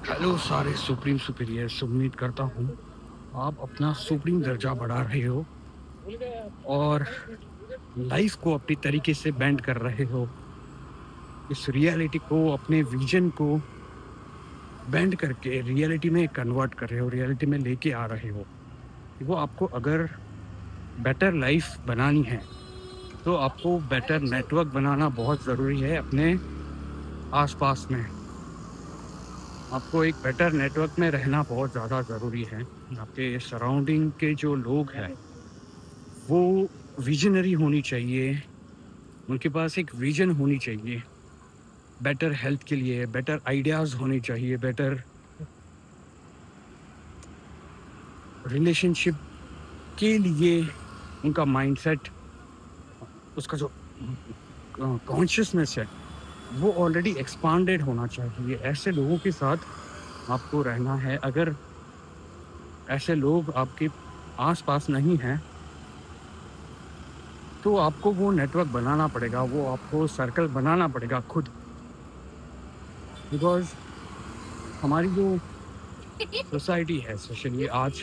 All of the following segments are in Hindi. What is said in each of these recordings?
हेलो सारे सुप्रीम सुपीरियर्स, उम्मीद करता हूँ आप अपना सुप्रीम दर्जा बढ़ा रहे हो और लाइफ को अपनी तरीके से बेंड कर रहे हो। इस रियलिटी को, अपने विजन को बेंड करके रियलिटी में कन्वर्ट कर रहे हो, रियलिटी में लेके आ रहे हो। वो आपको अगर बेटर लाइफ बनानी है तो आपको बेटर नेटवर्क बनाना बहुत ज़रूरी है अपने आसपास में। आपको एक बेटर नेटवर्क में रहना बहुत ज़्यादा ज़रूरी है। आपके सराउंडिंग के जो लोग हैं वो विज़नरी होनी चाहिए, उनके पास एक विज़न होनी चाहिए, बेटर हेल्थ के लिए, बेटर आइडियाज़ होने चाहिए, बेटर रिलेशनशिप के लिए उनका माइंडसेट, उसका जो कॉन्शियसनेस है, वो ऑलरेडी एक्सपांडेड होना चाहिए। ऐसे लोगों के साथ आपको रहना है। अगर ऐसे लोग आपके आस-पास नहीं हैं, तो आपको वो नेटवर्क बनाना पड़ेगा, वो आपको सर्कल बनाना पड़ेगा खुद। बिकॉज़ हमारी जो सोसाइटी है, स्पेशली आज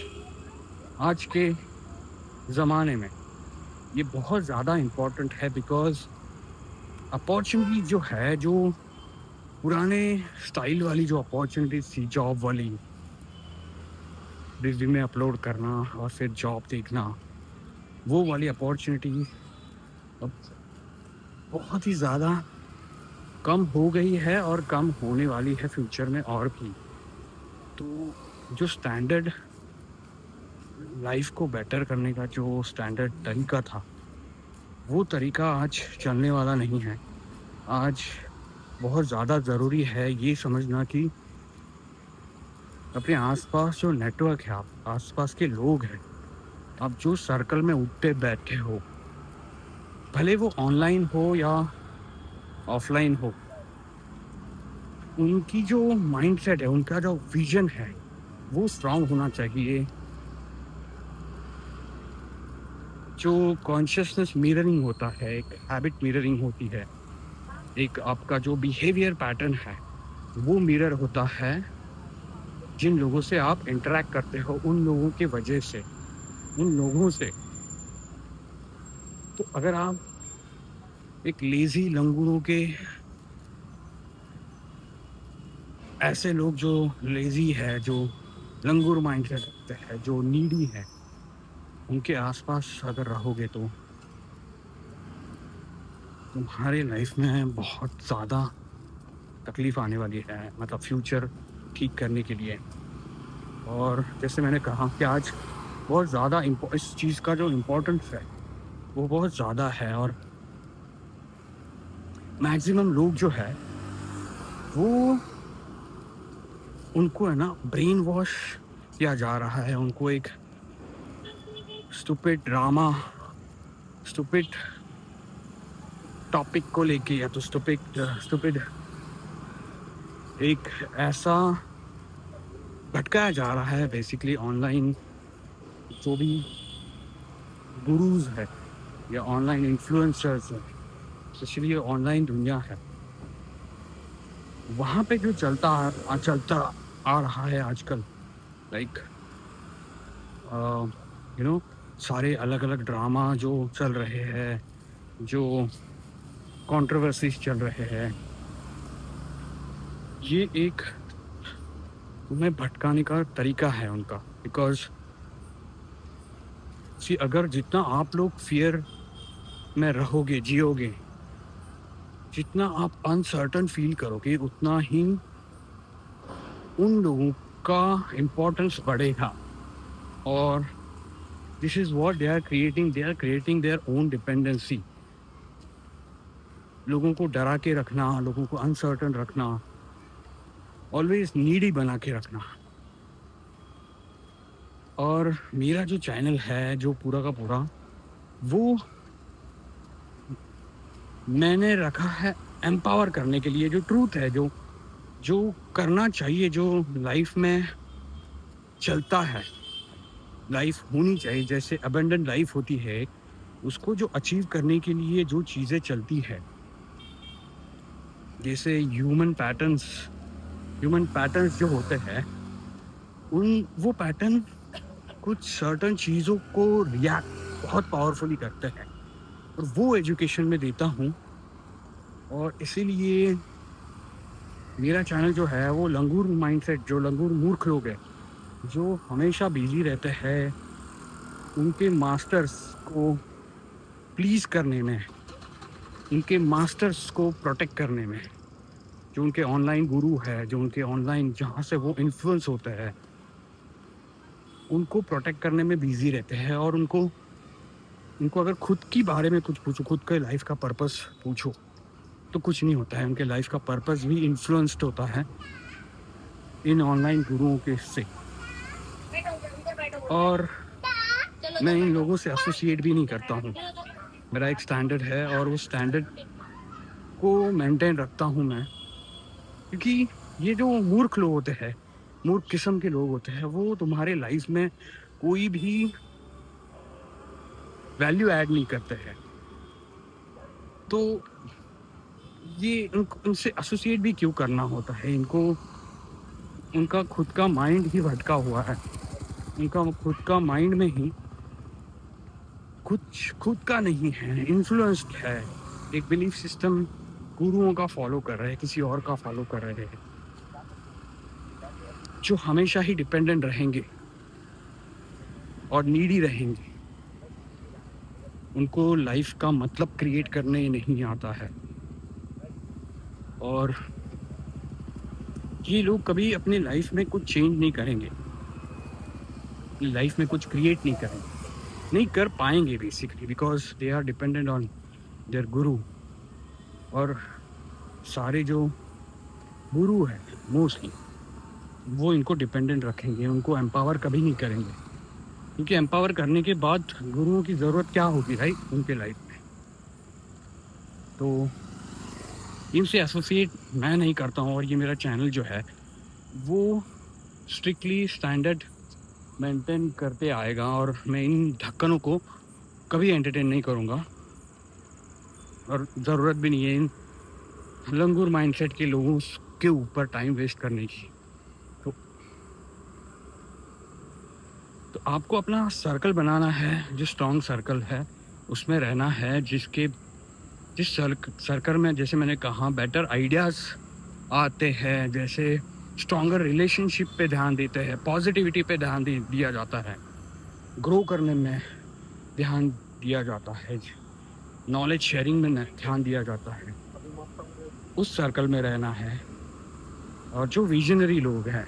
आज के ज़माने में, ये बहुत ज़्यादा इम्पोर्टेंट है। बिकॉज़ अपॉर्च्युनिटी जो है, जो पुराने स्टाइल वाली जो अपॉर्च्युनिटीज़ थी, जॉब वाली, रिज़्यूमे अपलोड करना और फिर जॉब देखना, वो वाली अपॉर्च्युनिटी अब बहुत ही ज़्यादा कम हो गई है और कम होने वाली है फ्यूचर में और भी। तो जो स्टैंडर्ड लाइफ़ को बेटर करने का जो स्टैंडर्ड तरीका था, वो तरीका आज चलने वाला नहीं है। आज बहुत ज़्यादा ज़रूरी है ये समझना कि अपने आस-पास जो नेटवर्क है, आप आस-पास के लोग हैं, आप जो सर्कल में उठते बैठे हो, भले वो ऑनलाइन हो या ऑफ़लाइन हो, उनकी जो माइंडसेट है, उनका जो विज़न है, वो स्ट्रॉन्ग होना चाहिए। जो कॉन्शसनेस मिररिंग होता है, एक हैबिट मिररिंग होती है, एक आपका जो बिहेवियर पैटर्न है, वो मिरर होता है जिन लोगों से आप इंटरैक्ट करते हो, उन लोगों की वजह से, उन लोगों से। तो अगर आप एक लेज़ी लंगूरों के, ऐसे लोग जो लेज़ी है, जो लंगूर माइंडसेट रखते हैं, जो नीडी है, उनके आस-पास अगर रहोगे तो तुम्हारे लाइफ में बहुत ज़्यादा तकलीफ़ आने वाली है, मतलब फ्यूचर ठीक करने के लिए। और जैसे मैंने कहा कि आज बहुत ज़्यादा इस चीज़ का जो इम्पोर्टेंस है, वो बहुत ज़्यादा है। और मैक्सिमम लोग जो है, वो उनको है ना ब्रेन वॉश किया जा रहा है। उनको एक स्टूपिड ड्रामा, स्टूपिड टॉपिक को लेके, या तो स्टूपिड एक ऐसा भटकाया जा रहा है बेसिकली। ऑनलाइन जो भी गुरुज़ है या ऑनलाइन इन्फ्लुएंसर्स हैं, स्पेशली ये ऑनलाइन दुनिया है, वहाँ पे जो चलता आ रहा है आजकल, लाइक यू नो सारे अलग-अलग ड्रामा जो चल रहे हैं, जो कंट्रोवर्सीज़ चल रहे हैं, ये एक तुम्हें भटकाने का तरीका है उनका। बिकॉज़ सी अगर जितना आप लोग फ़ियर में रहोगे, जियोगे, जितना आप अनसर्टेन फ़ील करोगे, उतना ही उन लोगों का इम्पोर्टेंस बढ़ेगा। और this is what they are creating their own dependency. लोगों को डरा के रखना, लोगों को अनसर्टेन रखना, ऑलवेज़ नीडी बना के रखना। और मेरा जो चैनल है, जो पूरा का पूरा, वो मैंने रखा है एम्पावर करने के लिए। जो ट्रूथ है, जो जो करना चाहिए, जो लाइफ़ में चलता है, लाइफ़ होनी चाहिए, जैसे अबंडेंट लाइफ़ होती है, उसको जो अचीव करने के लिए जो चीज़ें चलती है, जैसे ह्यूमन पैटर्न्स, ह्यूमन पैटर्न्स जो होते हैं, उन वो पैटर्न कुछ सर्टेन चीज़ों को रिएक्ट बहुत पावरफुली करते हैं, और वो एजुकेशन मैं देता हूँ। और इसीलिए मेरा चैनल जो है वो लंगूर माइंडसेट, जो लंगूर मूर्ख लोग हैं, जो हमेशा बिज़ी रहते हैं उनके मास्टर्स को प्लीज़ करने में, उनके मास्टर्स को प्रोटेक्ट करने में, जो उनके ऑनलाइन गुरु है, जो उनके ऑनलाइन जहाँ से वो इन्फ्लुएंस होते हैं, उनको प्रोटेक्ट करने में बिज़ी रहते हैं। और उनको उनको अगर खुद की बारे में कुछ पूछो, खुद के लाइफ का पर्पस पूछो, तो कुछ नहीं होता है। उनके लाइफ का पर्पस भी इन्फ्लुएंस्ड होता है इन ऑनलाइन गुरुओं के से। और मैं इन लोगों से एसोसिएट भी नहीं करता हूँ। मेरा एक स्टैंडर्ड है और उस स्टैंडर्ड को मेंटेन रखता हूँ मैं, क्योंकि ये जो मूर्ख लोग होते हैं, मूर्ख किस्म के लोग होते हैं, वो तुम्हारे लाइफ में कोई भी वैल्यू ऐड नहीं करते हैं। तो ये उनसे एसोसिएट भी क्यों करना होता है इनको? उनका खुद का माइंड ही भटका हुआ है, उनका खुद का माइंड में ही कुछ खुद का नहीं है, इन्फ्लुएंस्ड है। एक बिलीफ सिस्टम गुरुओं का फॉलो कर रहे हैं, किसी और का फॉलो कर रहे हैं, जो हमेशा ही डिपेंडेंट रहेंगे और नीडी रहेंगे। उनको लाइफ का मतलब क्रिएट करने नहीं आता है। और ये लोग कभी अपनी लाइफ में कुछ चेंज नहीं करेंगे, अपनी लाइफ में कुछ क्रिएट नहीं करेंगे, नहीं कर पाएंगे basically, because they are dependent on their guru. और सारे जो गुरु हैं मोस्टली वो इनको डिपेंडेंट रखेंगे, उनको एम्पावर कभी नहीं करेंगे, क्योंकि एम्पावर करने के बाद गुरुओं की ज़रूरत क्या होगी राइट उनके लाइफ में। तो इनसे एसोसिएट मैं नहीं करता हूँ। और ये मेरा चैनल जो है वो स्ट्रिक्टली स्टैंडर्ड मेंटेन करते आएगा, और मैं इन ढक्कनों को कभी एंटरटेन नहीं करूँगा, और ज़रूरत भी नहीं है इन लंगूर माइंडसेट के लोगों के ऊपर टाइम वेस्ट करने की। तो आपको अपना सर्कल बनाना है, जो स्ट्रॉन्ग सर्कल है उसमें रहना है, जिस सर्कल में, जैसे मैंने कहा, बेटर आइडियाज़ आते हैं, जैसे स्ट्रॉन्गर रिलेशनशिप पे ध्यान देते हैं, पॉजिटिविटी पे ध्यान दिया जाता है, ग्रो करने में ध्यान दिया जाता है, नॉलेज शेयरिंग में ध्यान दिया जाता है, उस सर्कल में रहना है। और जो विजनरी लोग हैं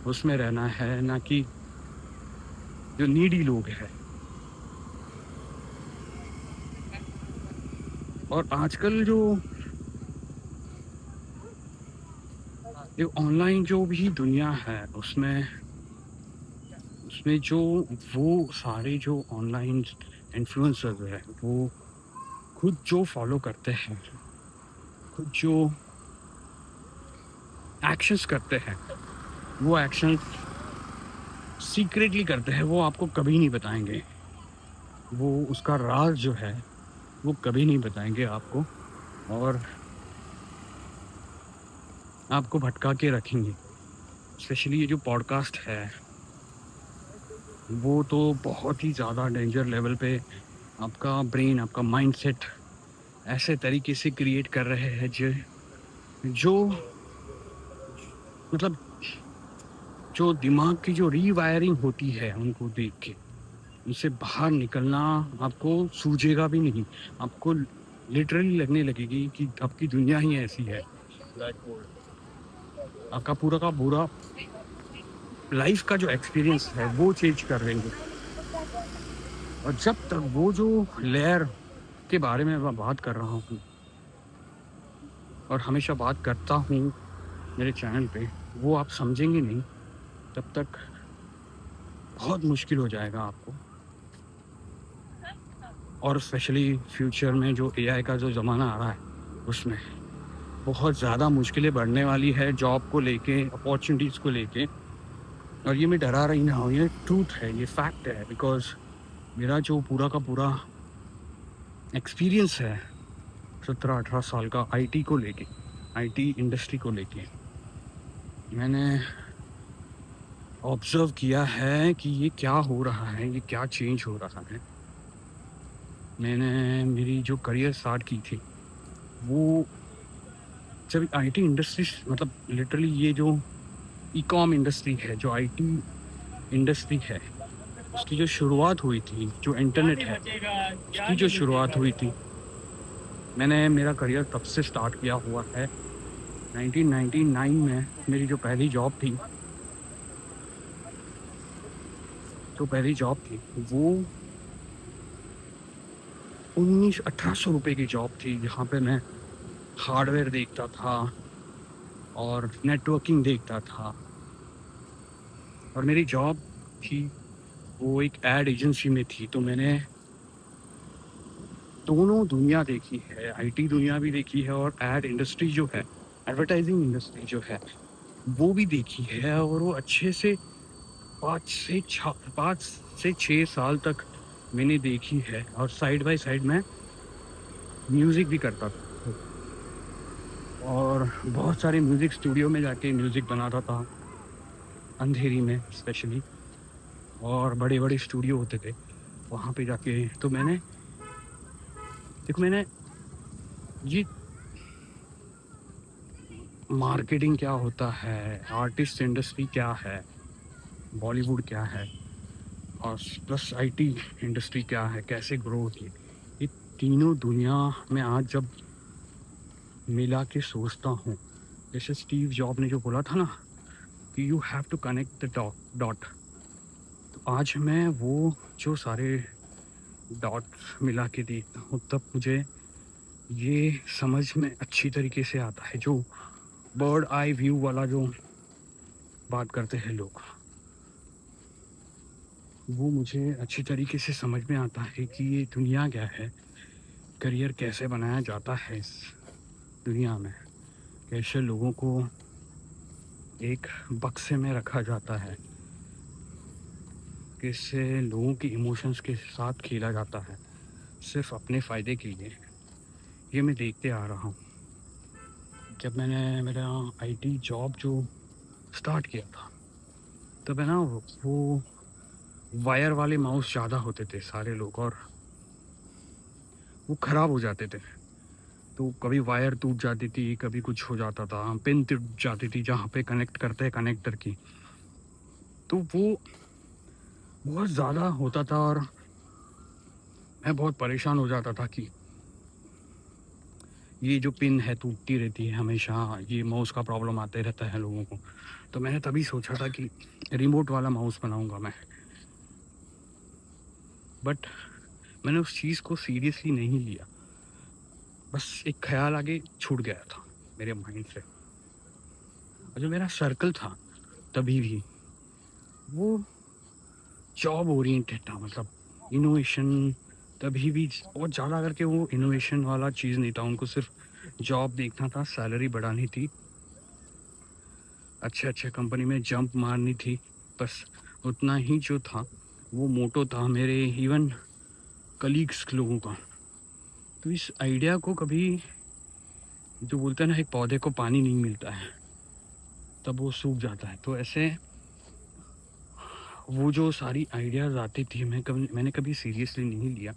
उसमें रहना है, ना कि जो नीडी लोग हैं। और आजकल जो ऑनलाइन जो भी दुनिया है उसमें जो वो सारे जो ऑनलाइन इन्फ्लुएंसर्स हैं वो खुद जो फॉलो करते हैं, खुद जो एक्शंस करते हैं, वो एक्शन सीक्रेटली करते हैं, वो आपको कभी नहीं बताएंगे। वो उसका राज जो है वो कभी नहीं बताएंगे आपको, और आपको भटका के रखेंगे। स्पेशली ये जो पॉडकास्ट है वो तो बहुत ही ज़्यादा डेंजर लेवल पे आपका ब्रेन, आपका माइंडसेट ऐसे तरीके से क्रिएट कर रहे हैं जो मतलब जो दिमाग की जो रीवायरिंग होती है उनको देख के उनसे बाहर निकलना आपको सूझेगा भी नहीं। आपको लिटरली लगने लगेगी कि आपकी दुनिया ही ऐसी है। आपका पूरा का पूरा लाइफ का जो एक्सपीरियंस है वो चेंज कर देंगे। और जब तक वो जो लेयर के बारे में मैं बात कर रहा हूँ और हमेशा बात करता हूँ मेरे चैनल पे, वो आप समझेंगे नहीं, तब तक बहुत मुश्किल हो जाएगा आपको। और स्पेशली फ्यूचर में जो एआई का जो ज़माना आ रहा है उसमें बहुत ज़्यादा मुश्किलें बढ़ने वाली है, जॉब को लेके, अपॉर्चुनिटीज़ को लेके। और ये मैं डरा रही ना हूँ, ये ट्रूथ है, ये फैक्ट है, बिकॉज मेरा जो पूरा का पूरा एक्सपीरियंस है 17-18 साल का आईटी को लेके, आईटी इंडस्ट्री को लेके, मैंने ऑब्ज़र्व किया है कि ये क्या हो रहा है, ये क्या चेंज हो रहा है। मैंने मेरी जो करियर स्टार्ट की थी, वो जब आईटी इंडस्ट्री मतलब लिटरली ये जो ई-कॉम इंडस्ट्री है, जो आईटी इंडस्ट्री है, उसकी जो शुरुआत हुई थी, जो इंटरनेट है, उसकी जो शुरुआत हुई थी, मैंने मेरा करियर तब से स्टार्ट किया हुआ है। 1999 में मेरी जो पहली जॉब थी, वो 1800 रुपये की जॉब थी, जहाँ पे मैं हार्डवेयर देखता था और नेटवर्किंग देखता था। और मेरी जॉब थी वो एक एड एजेंसी में थी, तो मैंने दोनों दुनिया देखी है, आईटी दुनिया भी देखी है और एड इंडस्ट्री जो है, एडवर्टाइजिंग इंडस्ट्री जो है, वो भी देखी है। और वो अच्छे से 5 से 6 साल तक मैंने देखी है। और साइड बाय साइड मैं म्यूज़िक भी करता था और बहुत सारे म्यूज़िक स्टूडियो में जाके म्यूज़िक बनाता था, अंधेरी में स्पेशली। और बड़े-बड़े स्टूडियो होते थे, वहाँ पे जाके तो मैंने ये मार्केटिंग क्या होता है, आर्टिस्ट इंडस्ट्री क्या है, बॉलीवुड क्या है और प्लस आईटी इंडस्ट्री क्या है, कैसे ग्रो होती है, ये तीनों दुनिया में आज जब मिला के सोचता हूँ, जैसे स्टीव जॉब ने जो बोला था ना कि you have to connect the dot, तो आज मैं वो जो सारे डॉट मिला के देखता हूँ, तब मुझे ये समझ में अच्छी तरीके से आता है, जो बर्ड आई व्यू वाला जो बात करते हैं लोग, वो मुझे अच्छी तरीके से समझ में आता है कि ये दुनिया क्या है, करियर कैसे बनाया जाता है इस दुनिया में, कैसे लोगों को एक बक्से में रखा जाता है, कैसे लोगों की इमोशंस के साथ खेला जाता है सिर्फ अपने फ़ायदे के लिए। ये मैं देखते आ रहा हूँ। जब मैंने मेरा आईटी जॉब जो स्टार्ट किया था, तब है ना वो वायर वाले माउस ज़्यादा होते थे सारे लोग, और वो ख़राब हो जाते थे। तो कभी वायर टूट जाती थी, कभी कुछ हो जाता था, पिन टूट जाती थी जहाँ पे कनेक्ट करते हैं कनेक्टर की, तो वो बहुत ज़्यादा होता था और मैं बहुत परेशान हो जाता था कि ये जो पिन है टूटती रहती है हमेशा, ये माउस का प्रॉब्लम आते रहता है लोगों को। तो मैंने तभी सोचा था कि रिमोट वाला माउस बनाऊंगा मैं, बट मैंने उस चीज़ को सीरियसली नहीं लिया। बस एक ख्याल आगे छूट गया था मेरे माइंड से। और जो मेरा सर्कल था तभी भी, वो जॉब ओरिएंटेड था, मतलब इनोवेशन, तभी भी बहुत ज़्यादा करके वो इनोवेशन वाला चीज़ नहीं था। उनको सिर्फ जॉब देखना था, सैलरी बढ़ानी थी, अच्छे कंपनी में जंप मारनी थी, बस उतना ही जो था वो मोटो था मेरे इवन कलीग्स लोगों का। तो इस आइडिया को कभी, जो बोलते हैं ना, एक पौधे को पानी नहीं मिलता है तब वो सूख जाता है, तो ऐसे वो जो सारी आइडियाज़ आती थी मैंने कभी सीरियसली नहीं लिया।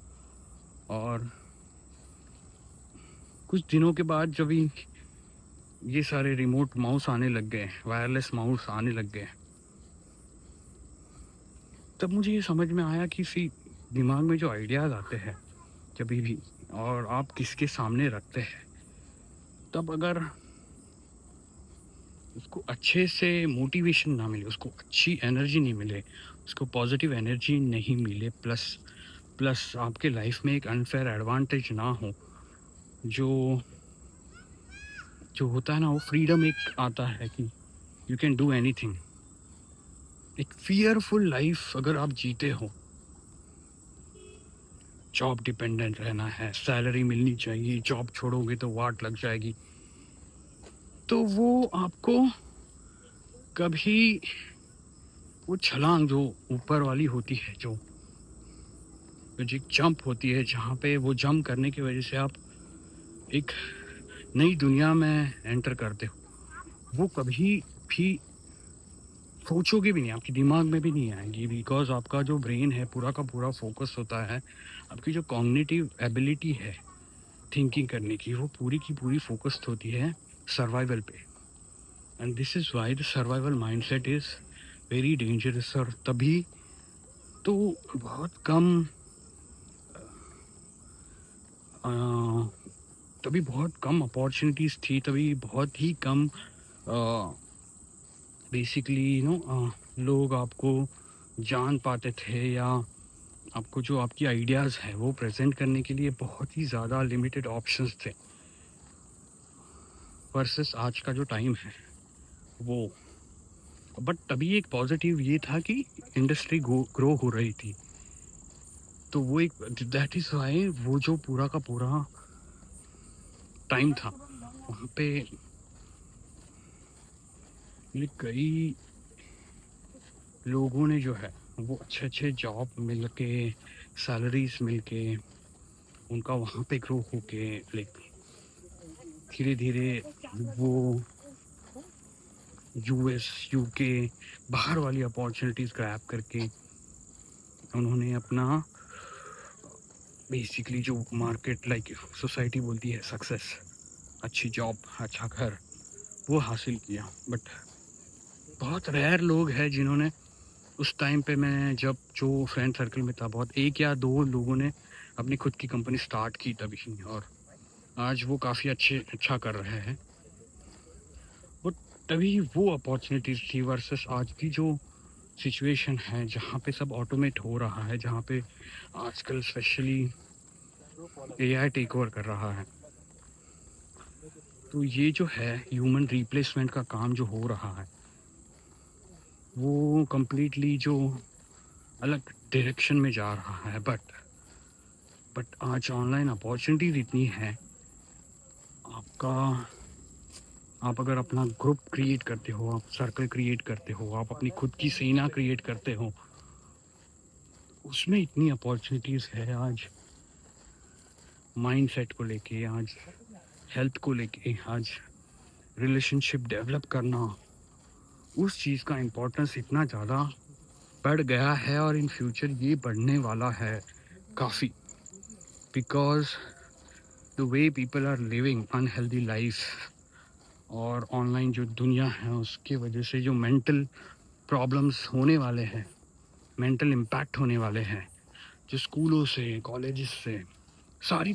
और कुछ दिनों के बाद जब ये सारे रिमोट माउस आने लग गए, वायरलेस माउस आने लग गए, तब मुझे ये समझ में आया कि दिमाग में जो आइडियाज़ आते हैं कभी भी, और आप किसके सामने रखते हैं, तब अगर उसको अच्छे से मोटिवेशन ना मिले, उसको अच्छी एनर्जी नहीं मिले, उसको पॉजिटिव एनर्जी नहीं मिले, प्लस आपके लाइफ में एक अनफेयर एडवांटेज ना हो, जो होता है ना, वो फ्रीडम एक आता है कि यू कैन डू एनीथिंग। एक फियरफुल लाइफ अगर आप जीते हो, जॉब डिपेंडेंट रहना है, सैलरी मिलनी चाहिए, जॉब छोड़ोगे तो वाट लग जाएगी, तो वो आपको कभी वो छलांग जो ऊपर वाली होती है, जो एक जंप होती है, जहाँ पे वो जंप करने की वजह से आप एक नई दुनिया में एंटर करते हो, वो कभी कभी सोचोगे भी नहीं, आपके दिमाग में भी नहीं आएंगी, बिकॉज आपका जो ब्रेन है पूरा का पूरा फोकस होता है, आपकी जो कॉग्निटिव एबिलिटी है थिंकिंग करने की, वो पूरी की पूरी फोकस्ड होती है सर्वाइवल पे। And this is why the survival mindset is very dangerous. और तभी तो बहुत कम तभी बहुत कम अपॉर्चुनिटीज़ थी, तभी बहुत ही कम बेसिकली लोग आपको जान पाते थे, या आपको जो आपकी आइडियाज़ है वो प्रेजेंट करने के लिए बहुत ही ज़्यादा लिमिटेड ऑप्शंस थे, वर्सेस आज का जो टाइम है वो। बट तभी एक पॉजिटिव ये था कि इंडस्ट्री ग्रो हो रही थी, तो वो एक दैट इज़ वाई वो जो पूरा का पूरा टाइम था वहाँ पे ये कई लोगों ने जो है वो अच्छे अच्छे जॉब मिल के, सैलरीज मिल के, उनका वहाँ पे ग्रो हो के, लाइक धीरे धीरे वो यूएस यूके बाहर वाली अपॉर्चुनिटीज़ ग्रैब करके उन्होंने अपना बेसिकली जो मार्केट लाइक सोसाइटी बोलती है सक्सेस, अच्छी जॉब, अच्छा घर, वो हासिल किया। बट बहुत रेयर लोग हैं जिन्होंने उस टाइम पे, मैं जब जो फ्रेंड सर्कल में था, बहुत एक या दो लोगों ने अपनी खुद की कंपनी स्टार्ट की तभी, और आज वो काफ़ी अच्छा कर रहे हैं। बट तभी वो अपॉर्चुनिटीज़ थी, वर्सेस आज की जो सिचुएशन है जहाँ पे सब ऑटोमेट हो रहा है, जहाँ पे आजकल स्पेशली एआई टेक ओवर कर रहा है। तो ये जो है ह्यूमन रिप्लेसमेंट का काम जो हो रहा है वो कम्प्लीटली जो अलग डायरेक्शन में जा रहा है। बट आज ऑनलाइन अपॉर्चुनिटीज़ इतनी है, आप अगर अपना ग्रुप क्रिएट करते हो, आप सर्कल क्रिएट करते हो, आप अपनी खुद की सेना क्रिएट करते हो, उसमें इतनी अपॉर्चुनिटीज़ है आज माइंडसेट को लेके, आज हेल्थ को लेके, आज रिलेशनशिप डेवलप करना, उस चीज़ का इम्पोर्टेंस इतना ज़्यादा बढ़ गया है, और इन फ्यूचर ये बढ़ने वाला है काफ़ी, because the way people are living unhealthy life, और ऑनलाइन जो दुनिया है उसके वजह से जो मेंटल प्रॉब्लम्स होने वाले हैं, मेंटल इम्पैक्ट होने वाले हैं, जो स्कूलों से, कॉलेजेस से, सारे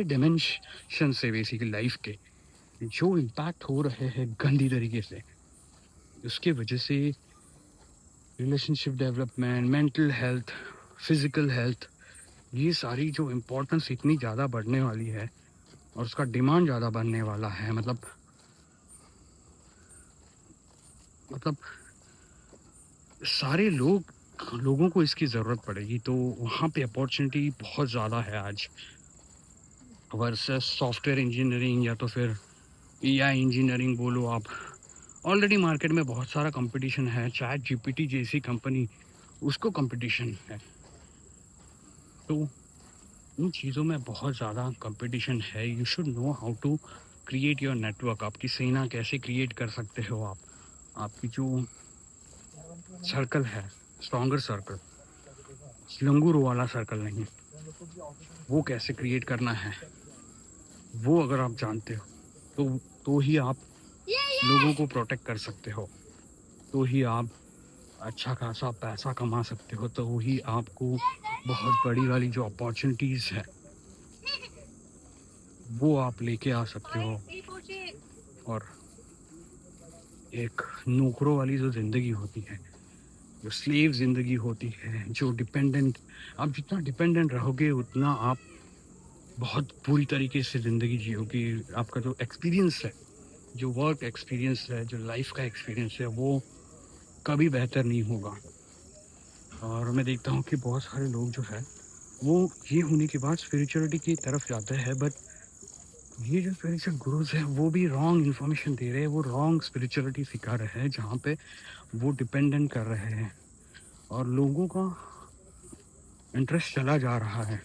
डिमेंशन से, बेसिकली लाइफ के जो इम्पैक्ट हो रहे हैं गंदी तरीके से, उसके वजह से relationship development, mental health, physical health, ये सारी जो इम्पोर्टेंस इतनी ज़्यादा बढ़ने वाली है, और उसका डिमांड ज़्यादा बढ़ने वाला है। मतलब सारे लोगों को इसकी ज़रूरत पड़ेगी, तो वहाँ पे अपॉर्चुनिटी बहुत ज़्यादा है आज, वर्सेस सॉफ्टवेयर इंजीनियरिंग या तो फिर एआई इंजीनियरिंग बोलो आप। ऑलरेडी मार्केट में बहुत सारा कंपटीशन है, चैट जीपीटी जैसी कंपनी, उसको कंपटीशन है, तो उन चीज़ों में बहुत ज़्यादा कंपटीशन है। You should know how to create your network, आपकी सेना कैसे क्रिएट कर सकते हो आप, आपकी जो सर्कल है, स्ट्रॉन्गर सर्कल, लंगूर वाला सर्कल नहीं, वो कैसे क्रिएट करना है, वो अगर आप जानते हो तो ही आप लोगों को प्रोटेक्ट कर सकते हो, तो ही आप अच्छा खासा पैसा कमा सकते हो, तो ही आपको बहुत बड़ी वाली जो अपॉर्चुनिटीज़ है वो आप लेके आ सकते हो। और एक नौकरों वाली जो ज़िंदगी होती है, जो स्लेव ज़िंदगी होती है, जो डिपेंडेंट, आप जितना डिपेंडेंट रहोगे उतना आप बहुत बुरी तरीके से ज़िंदगी जियोगे। आपका जो एक्सपीरियंस है, जो वर्क एक्सपीरियंस है, जो लाइफ का एक्सपीरियंस है, वो कभी बेहतर नहीं होगा। और मैं देखता हूँ कि बहुत सारे लोग जो है वो ये होने के बाद स्पिरिचुअलिटी की तरफ जाते हैं, बट ये जो स्पिरिचुअल गुरुज है वो भी रॉन्ग इन्फॉर्मेशन दे रहे हैं, वो रॉन्ग स्पिरिचुअलिटी सिखा रहे हैं, जहाँ पे वो डिपेंडेंट कर रहे हैं, और लोगों का इंटरेस्ट चला जा रहा है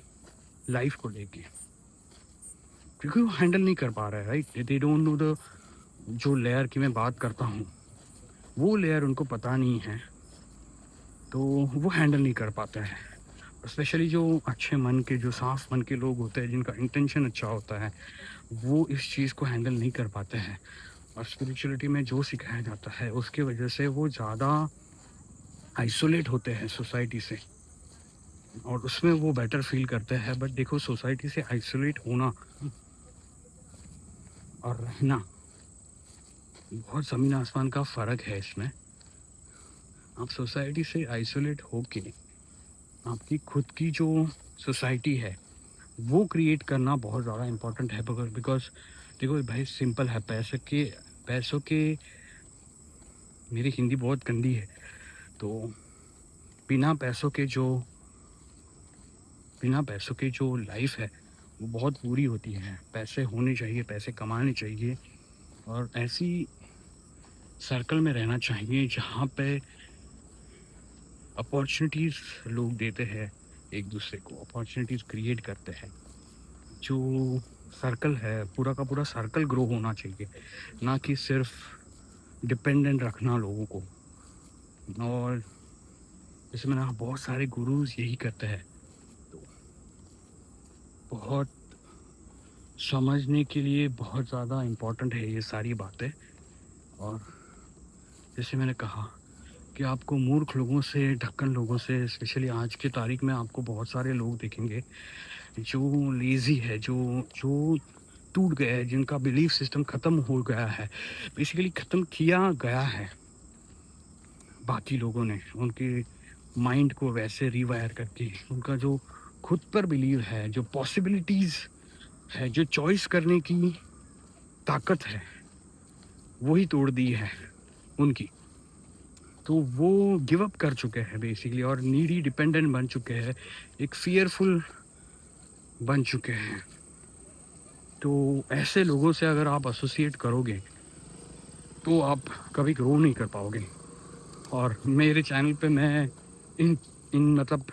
लाइफ को लेके, क्योंकि वो हैंडल नहीं कर पा रहे हैं, right. They don't know the जो लेयर की मैं बात करता हूँ, वो लेयर उनको पता नहीं है, तो वो हैंडल नहीं कर पाते हैं। स्पेशली जो अच्छे मन के, जो साफ मन के लोग होते हैं, जिनका इंटेंशन अच्छा होता है, वो इस चीज़ को हैंडल नहीं कर पाते हैं। और स्पिरिचुअलिटी में जो सिखाया जाता है उसकी वजह से वो ज़्यादा आइसोलेट होते हैं सोसाइटी से, और उसमें वो बेटर फील करते हैं। बट देखो, सोसाइटी से आइसोलेट होना और रहना, बहुत ज़मीन आसमान का फ़र्क है इसमें। आप सोसाइटी से आइसोलेट होके आपकी खुद की जो सोसाइटी है वो क्रिएट करना बहुत ज़्यादा इम्पोर्टेंट है। बिकॉज देखो भाई, सिंपल है। पैसों के मेरी हिंदी बहुत गंदी है, तो बिना पैसों के जो लाइफ है वो बहुत बुरी होती है। पैसे होने चाहिए, पैसे कमाने चाहिए, और ऐसी सर्कल में रहना चाहिए जहाँ पे अपॉर्चुनिटीज़ लोग देते हैं, एक दूसरे को अपॉर्चुनिटीज़ क्रिएट करते हैं। जो सर्कल है, पूरा का पूरा सर्कल ग्रो होना चाहिए, ना कि सिर्फ डिपेंडेंट रखना लोगों को। और जैसे मैंने कहा, बहुत सारे गुरुज यही करते हैं। तो बहुत समझने के लिए बहुत ज़्यादा इम्पोर्टेंट है ये सारी बातें। और जैसे मैंने कहा कि आपको मूर्ख लोगों से, ढक्कन लोगों से, स्पेशली आज की तारीख में आपको बहुत सारे लोग देखेंगे जो लेज़ी है, जो जो टूट गया है, जिनका बिलीफ सिस्टम ख़त्म हो गया है, बेसिकली ख़त्म किया गया है बाकी लोगों ने, उनके माइंड को वैसे रिवायर करके। उनका जो खुद पर बिलीव है, जो पॉसिबिलिटीज़ है, जो चॉइस करने की ताकत है, वही तोड़ दी है उनकी। तो वो गिव अप कर चुके हैं बेसिकली, और नीडी डिपेंडेंट बन चुके हैं, एक फियरफुल बन चुके हैं। तो ऐसे लोगों से अगर आप एसोसिएट करोगे तो आप कभी ग्रो नहीं कर पाओगे। और मेरे चैनल पे मैं इन इन मतलब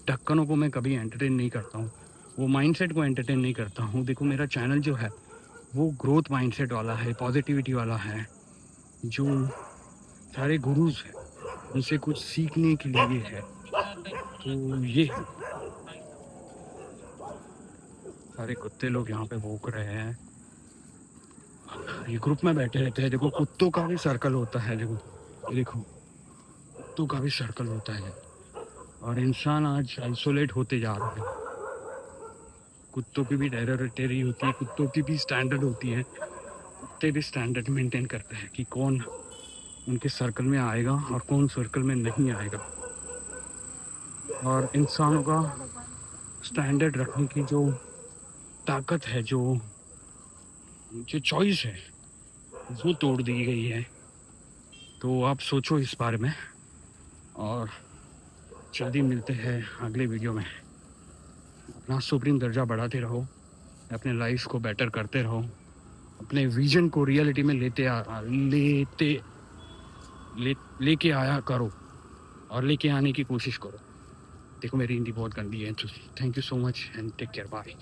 ढक्कनों को मैं कभी एंटरटेन नहीं करता हूँ, वो माइंडसेट को एंटरटेन नहीं करता हूँ। देखो, मेरा चैनल जो है वो ग्रोथ माइंडसेट वाला है, पॉजिटिविटी वाला है। जो सारे गुरुज हैं उनसे कुछ सीखने के लिए है। तो ये सारे कुत्ते लोग यहाँ पे भौंक रहे हैं, ये ग्रुप में बैठे रहते हैं। देखो, कुत्तों का भी सर्कल होता है। देखो कुत्तों का भी सर्कल होता है, और इंसान आज आइसोलेट होते जा रहा है। कुत्तों की भी टेरिटरी होती है, कुत्तों की भी स्टैंडर्ड होती है। कुत्ते भी स्टैंडर्ड मेंटेन करते हैं कि कौन उनके सर्कल में आएगा और कौन सर्कल में नहीं आएगा। और इंसानों का स्टैंडर्ड रखने की जो ताकत है, जो जो चॉइस है, वो तोड़ दी गई है। तो आप सोचो इस बारे में, और जल्दी मिलते हैं अगले वीडियो में। अपना सुप्रीम दर्जा बढ़ाते रहो, अपने लाइफ को बेटर करते रहो, अपने विजन को रियलिटी में लेके आया करो, और लेके आने की कोशिश करो। देखो, मेरी हिंदी बहुत गंदी है। Thank you so much and take care, bye.